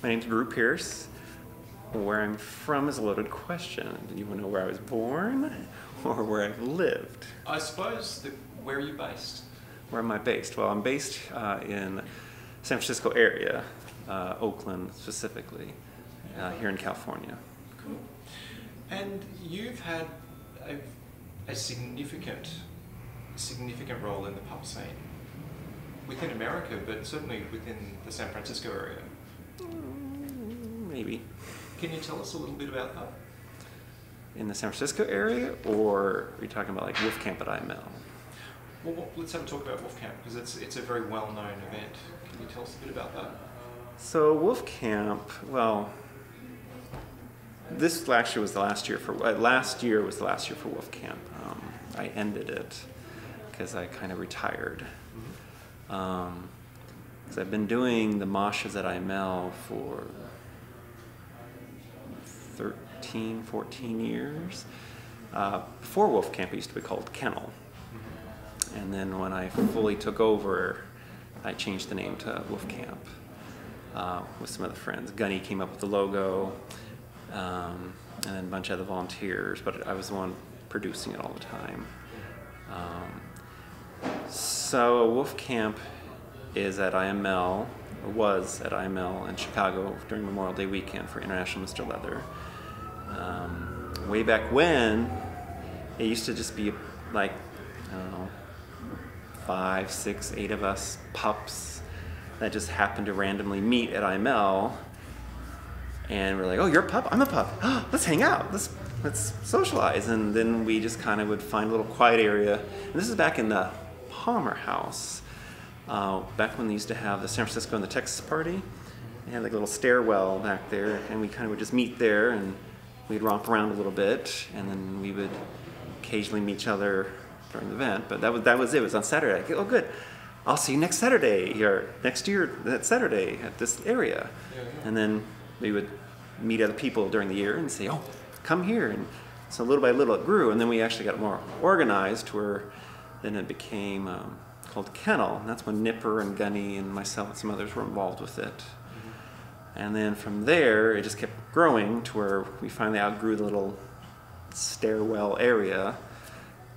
My name's Brue Pierce. Where I'm from is a loaded question. Do you want to know where I was born or where I've lived? I suppose, where are you based? Where am I based? Well, I'm based in San Francisco area, Oakland specifically, here in California. Cool. And you've had a significant role in the pub scene within America, but certainly within the San Francisco area. Maybe. Can you tell us a little bit about that? In the San Francisco area, or are you talking about like Woof Camp at IML? Well, let's have a talk about Woof Camp, because it's a very well-known event. Can you tell us a bit about that? So Woof Camp, well, this actually was the last year for last year was the last year for Woof Camp. I ended it because I kind of retired. Because I've been doing the moshes at IML for 13, 14 years. Before Woof Camp, it used to be called Kennel. And then when I fully took over, I changed the name to Woof Camp with some other friends. Gunny came up with the logo, and then a bunch of other volunteers, but I was the one producing it all the time. So Woof Camp is at IML, or was at IML in Chicago during Memorial Day weekend for International Mr. Leather. Way back when, it used to just be like, I don't know, 5, 6, 8 of us pups that just happened to randomly meet at IML, and we're like, oh, you're a pup? I'm a pup. Oh, let's hang out. Let's socialize. And then we just kind of would find a little quiet area. And this is back in the Palmer House, back when they used to have the San Francisco and the Texas party. They had like a little stairwell back there, and we kind of would just meet there, and we'd romp around a little bit, and then we would occasionally meet each other during the event. But that was it. It was on Saturday. Oh, good. I'll see you next Saturday, or next year that Saturday at this area. Yeah. And then we would meet other people during the year and say, oh, come here. And so little by little it grew, and then we actually got more organized, where then it became called Kennel. And that's when Nipper and Gunny and myself and some others were involved with it. And then from there, it just kept growing to where we finally outgrew the little stairwell area.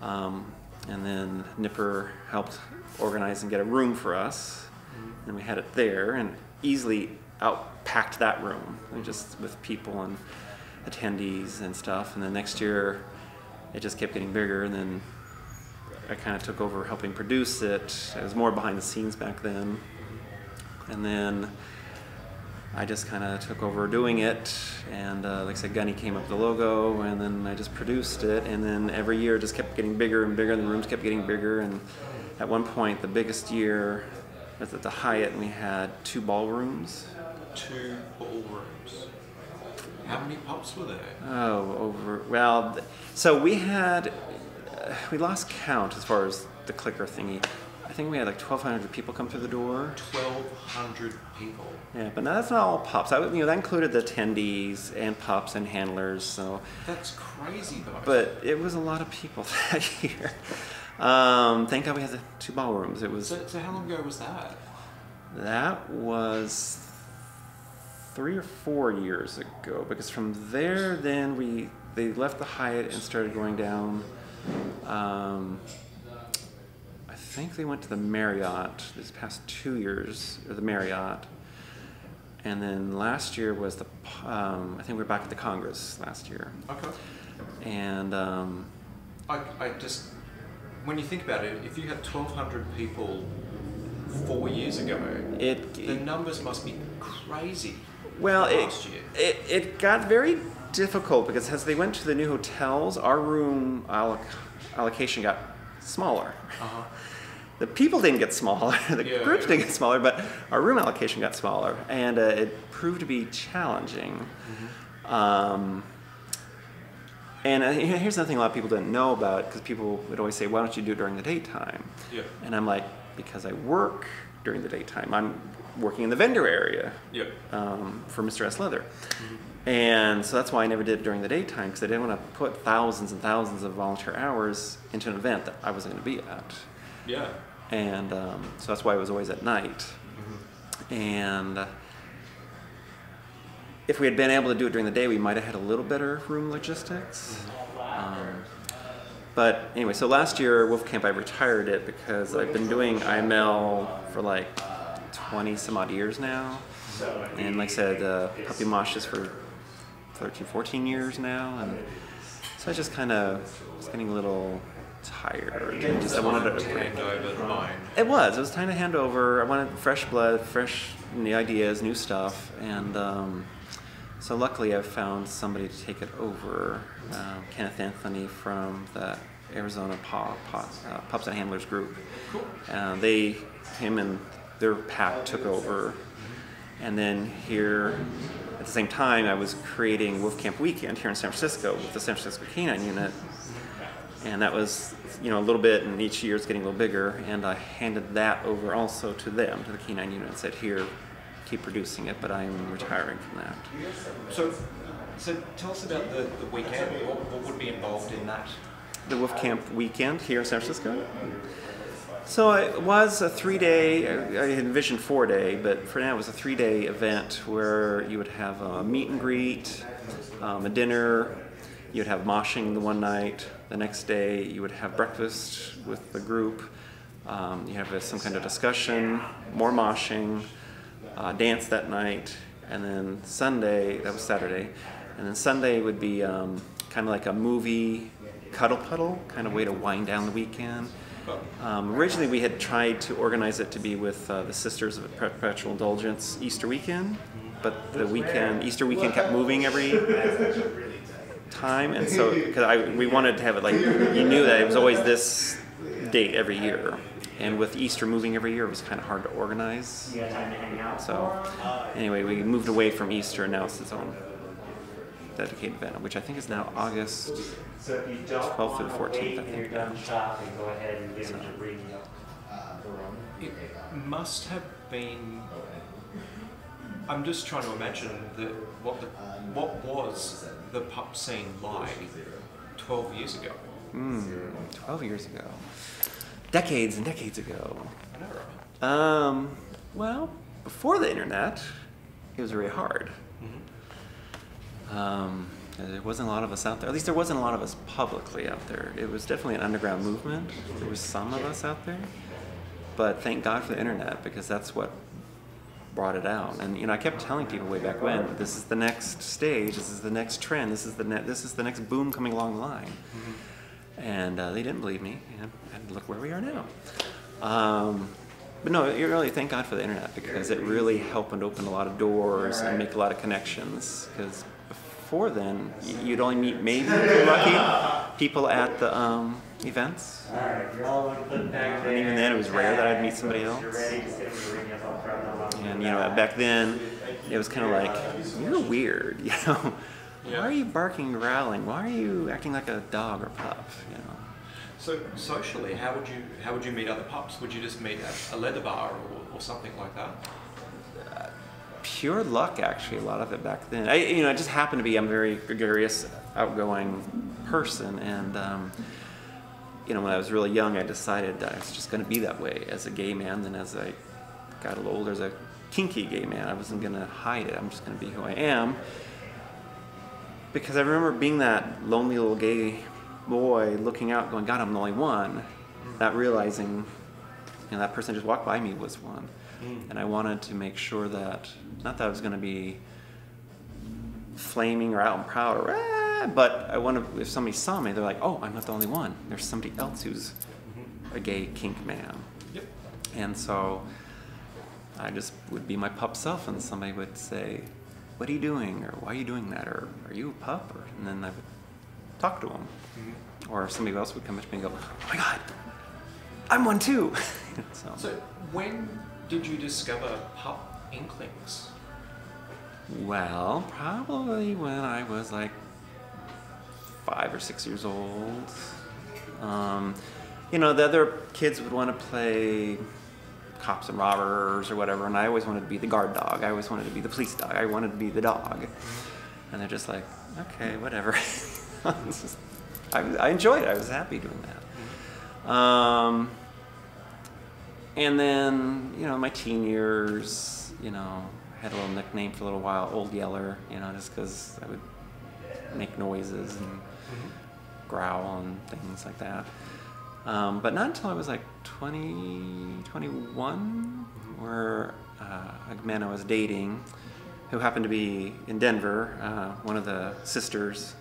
And then Nipper helped organize and get a room for us. And we had it there and easily outpacked that room, just with people and attendees and stuff. And then next year, it just kept getting bigger. And then I kind of took over helping produce it. I was more behind the scenes back then. And then I just kind of took over doing it, and like I said, Gunny came up with the logo, and then I just produced it, and then every year it just kept getting bigger and bigger, and the rooms kept getting bigger, and at one point, the biggest year was at the Hyatt, and we had 2 ballrooms. 2 ballrooms. How many pups were there? So we lost count as far as the clicker thingy. I think we had like 1,200 people come through the door. 1,200 people. Yeah, but that's not all pups. That included the attendees and pups and handlers. So that's crazy, though. But it was a lot of people that year. Thank God we had the 2 ballrooms. It was. So how long ago was that? That was 3 or 4 years ago. Because from there, then they left the Hyatt and started going down. I think they went to the Marriott this past 2 years, or the Marriott. And then last year was I think we were back at the Congress last year. Okay. And I just, when you think about it, if you had 1,200 people 4 years ago, the numbers must be crazy. Well, last year. It got very difficult because as they went to the new hotels, our room allocation got smaller. The people didn't get smaller, the groups didn't get smaller, but our room allocation got smaller, and it proved to be challenging. And here's something a lot of people didn't know about, because people would always say, why don't you do it during the daytime? Yeah. And I'm like, because I work during the daytime. I'm working in the vendor area for Mr. S. Leather. And so that's why I never did it during the daytime, because I didn't want to put thousands and thousands of volunteer hours into an event that I wasn't going to be at. Yeah. And so that's why it was always at night. And if we had been able to do it during the day, we might have had a little better room logistics. But anyway, so last year, Woof Camp, I retired it because I've been doing IML for like 20 some odd years now. And like I said, Puppy Moshes for 13, 14 years now. And so I just kind of was getting a little tired. I wanted to hand over the mine. It was time to hand over. I wanted fresh blood, fresh new ideas, new stuff. And so luckily I found somebody to take it over, Kenneth Anthony from the Arizona Pups and Handlers group. Cool. Him and their pack took over. And then here, at the same time, I was creating Woof Camp Weekend here in San Francisco with the San Francisco Canine Unit. And that was, a little bit, and each year it's getting a little bigger. And I handed that over also to them, to the Canine Unit, and said, here, keep producing it, but I'm retiring from that. So tell us about the weekend. What would be involved in that? The Woof Camp Weekend here in San Francisco? So it was a 3-day, I envisioned 4-day, but for now it was a 3-day event where you would have a meet and greet, a dinner, you'd have moshing the one night, the next day you would have breakfast with the group, you have some kind of discussion, more moshing, dance that night, and then Sunday, that was Saturday, and then Sunday would be kind of like a movie cuddle puddle, kind of way to wind down the weekend. Originally we had tried to organize it to be with the Sisters of Perpetual Indulgence Easter weekend, but the Easter weekend kept moving every time, and so because we wanted to have it like, you knew that it was always this date every year, and with Easter moving every year it was kind of hard to organize. So anyway, we moved away from Easter, and now it's its own dedicated event, which I think is now August 12th through the 14th, I think. It must have been. I'm just trying to imagine what was the pup scene like 12 years ago. 12 years ago. Decades and decades ago. I know, right? Well, before the internet, it was very hard. There wasn't a lot of us out there. At least there wasn't a lot of us publicly out there. It was definitely an underground movement. There was some of us out there. But thank God for the internet, because that's what brought it out. And I kept telling people way back when, this is the next stage, this is the next trend, this is the next boom coming along the line. And they didn't believe me, and look where we are now. But no, you really thank God for the internet, because it really helped and open a lot of doors and make a lot of connections. Because before then, you'd only meet, maybe if you're lucky, people at the events. And even then, it was rare that I'd meet somebody else. And back then, it was kind of like, you're weird, Why are you barking and growling? Why are you acting like a dog or pup? So socially, how would you meet other pups? Would you just meet at a leather bar or something like that? Pure luck, actually, a lot of it back then. It just happened to be, I'm a very gregarious, outgoing person, and when I was really young, I decided that I was just going to be that way as a gay man. Then as I got a little older, as a kinky gay man, I wasn't going to hide it. I'm just going to be who I am. Because I remember being that lonely little gay boy looking out going, God, I'm the only one, not realizing that person just walked by me was one. And I wanted to make sure that, not that I was going to be flaming or out and proud or but I wanted, if somebody saw me, they're like, oh, I'm not the only one, there's somebody else who's a gay kink man. Yep. And so I just would be my pup self, and somebody would say, what are you doing, or why are you doing that, or are you a pup? And then I would talk to them. Or somebody else would come up to me and go, oh my God, I'm one too. So when did you discover pup inklings? Well, probably when I was like 5 or 6 years old. The other kids would want to play cops and robbers or whatever, and I always wanted to be the guard dog. I always wanted to be the police dog. I wanted to be the dog. And they're just like, okay, whatever. I enjoyed it. I was happy doing that. And then, my teen years, had a little nickname for a little while, Old Yeller, you know, just because I would make noises and growl and things like that. But not until I was like 20, 21, where a man I was dating, who happened to be in Denver, one of the sisters,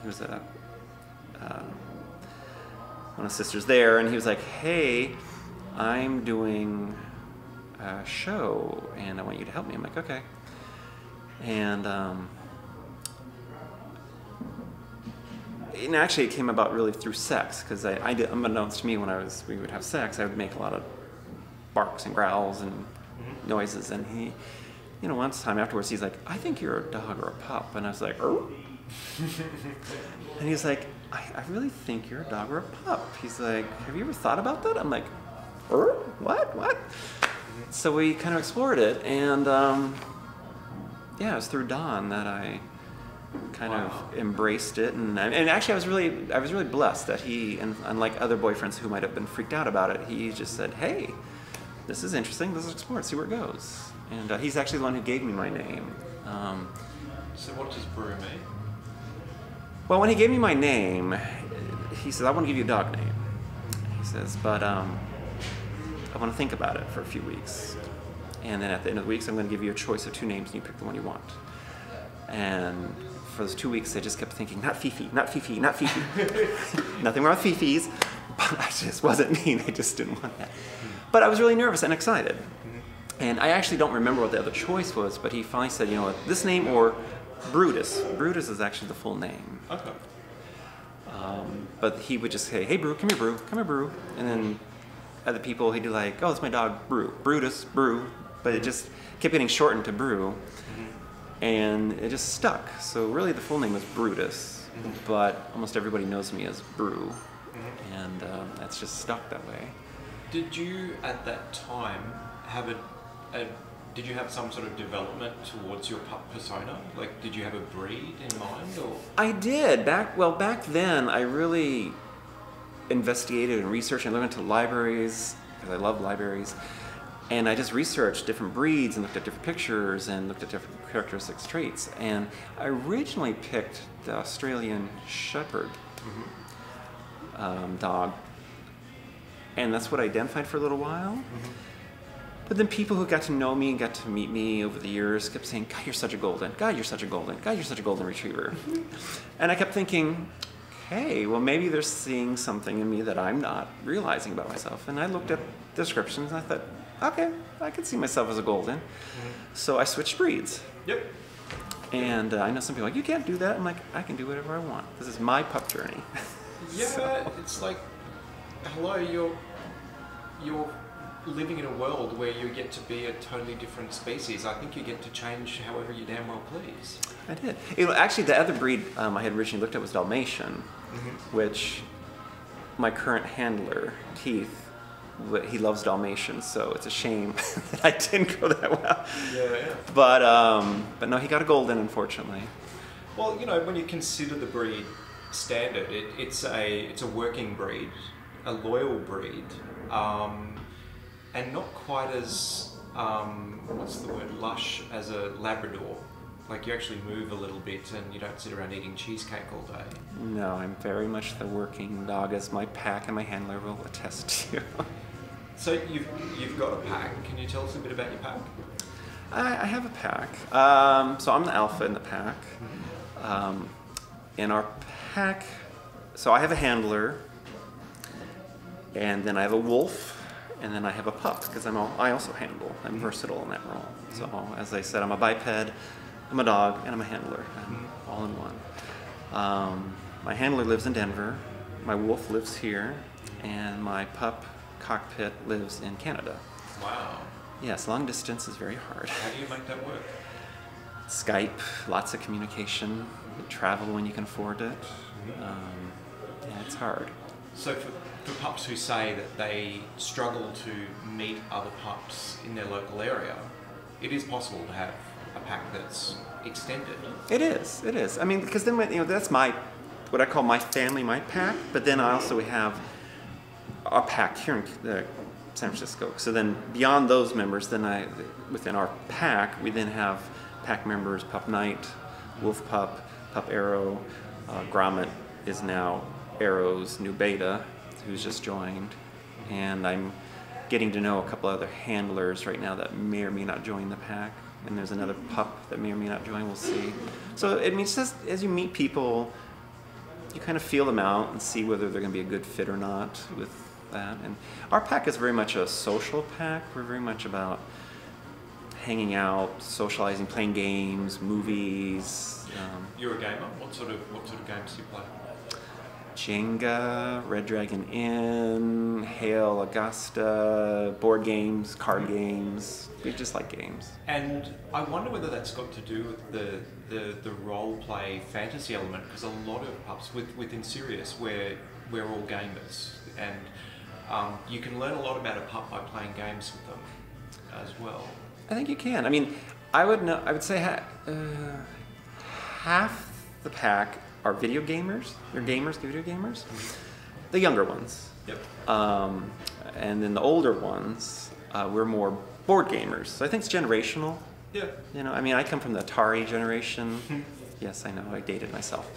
he was one of the sisters there, and he was like, hey, I'm doing a show, and I want you to help me. I'm like, okay. And actually, it came about really through sex, because I did, unbeknownst to me, when we would have sex, I would make a lot of barks and growls and noises, and he, you know, once time afterwards, he's like, I think you're a dog or a pup, and I was like, oh. And he's like, I really think you're a dog or a pup. He's like, have you ever thought about that? I'm like, what? So we kind of explored it, and yeah, it was through Don that I kind of embraced it, and actually I was really blessed that he, and unlike other boyfriends who might have been freaked out about it, he just said, hey, this is interesting, let's explore it, see where it goes. And he's actually the one who gave me my name. So what does Brue mean? Well, when he gave me my name, he said, I want to give you a dog name. He says, but I want to think about it for a few weeks. And then at the end of the weeks, I'm going to give you a choice of 2 names, and you pick the one you want. And for those 2 weeks, I just kept thinking, not Fifi, not Fifi, not Fifi. Nothing wrong with Fifi's, but I just wasn't me. I just didn't want that. But I was really nervous and excited. And I actually don't remember what the other choice was, but he finally said, you know what, this name or Brutus. Brutus is actually the full name. Okay. But he would just say, hey, Brue, come here, Brue, come here, Brue. And then other people, he'd be like, oh, it's my dog, Brue. Brutus, Brue. But it just kept getting shortened to Brue. And it just stuck. So really the full name was Brutus. But almost everybody knows me as Brue. And that's just stuck that way. Did you, at that time, have did you have some sort of development towards your pup persona? Like, did you have a breed in mind, or? I did. Back then, I really investigated and researched. I went into libraries, because I love libraries, and I just researched different breeds and looked at different pictures and looked at different characteristics, traits. And I originally picked the Australian Shepherd dog, and that's what I identified for a little while. But then people who got to know me and got to meet me over the years kept saying, God, you're such a golden. God, you're such a golden. God, you're such a golden retriever. And I kept thinking, hey, well, maybe they're seeing something in me that I'm not realizing about myself. And I looked at descriptions and I thought, okay, I could see myself as a golden. So I switched breeds. Yep. And I know some people are like, you can't do that. I'm like, I can do whatever I want. This is my pup journey. Yeah, So. It's like, hello, you're living in a world where you get to be a totally different species. I think you get to change however you damn well please. I did. Actually, the other breed I had originally looked at was Dalmatian, which my current handler, Keith, he loves Dalmatian, so it's a shame that I didn't go that well. Yeah. But no, he got a golden, unfortunately. Well, you know, when you consider the breed standard, it's a working breed, a loyal breed. And not quite as, what's the word, lush as a Labrador. Like, you actually move a little bit and you don't sit around eating cheesecake all day. No, I'm very much the working dog, as my pack and my handler will attest to. So you've got a pack. Can you tell us a bit about your pack? I have a pack. So I'm the alpha in the pack. In our pack, so I have a handler, and then I have a wolf, and then I have a pup, because I also handle. I'm versatile in that role. So as I said, I'm a biped, I'm a dog, and I'm a handler. I'm all in one. My handler lives in Denver, my wolf lives here, and my pup cockpit lives in Canada. Wow. Yes, long distance is very hard. How do you make that work? Skype, lots of communication, travel when you can afford it. Yeah, it's hard. So for pups who say that they struggle to meet other pups in their local area, it is possible to have a pack that's extended. It is. I mean, because then, you know, that's what I call my family, my pack, but then I also have a pack here in San Francisco. So then beyond those members, then within our pack, we then have pack members, Pup Knight, Wolf Pup, Pup Arrow, Grommet is now Arrow's new beta, who's just joined. And I'm getting to know a couple other handlers right now that may or may not join the pack. And there's another pup that may or may not join, we'll see. So it means just as you meet people, you kind of feel them out and see whether they're going to be a good fit or not with that. And our pack is very much a social pack. We're very much about hanging out, socializing, playing games, movies. You're a gamer? What sort of games do you play? Jenga, Red Dragon Inn, Hail, Augusta, board games, card games. We just like games. And I wonder whether that's got to do with the role play fantasy element, because a lot of pups within Sirius, we're all gamers, and you can learn a lot about a pup by playing games with them as well. I think you can. I mean, I would say half the pack are video gamers. They're gamers, video gamers. The younger ones. Yep. And then the older ones, we're more board gamers. So I think it's generational. Yeah. You know, I mean, I come from the Atari generation. Yes, I know, I dated myself.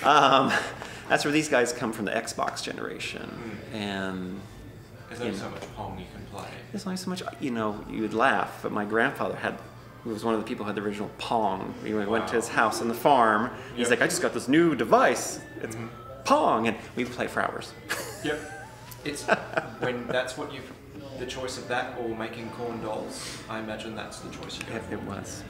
That's where these guys come from, the Xbox generation. And there's only so much Pong you can play. there's only so much, you know, you would laugh, but my grandfather was one of the people who had the original Pong. We went to his house on the farm. He's like, I just got this new device. It's Pong, and we would play for hours. Yep. It's when that's what the choice of that or making corn dolls. I imagine that's the choice you go for. It was.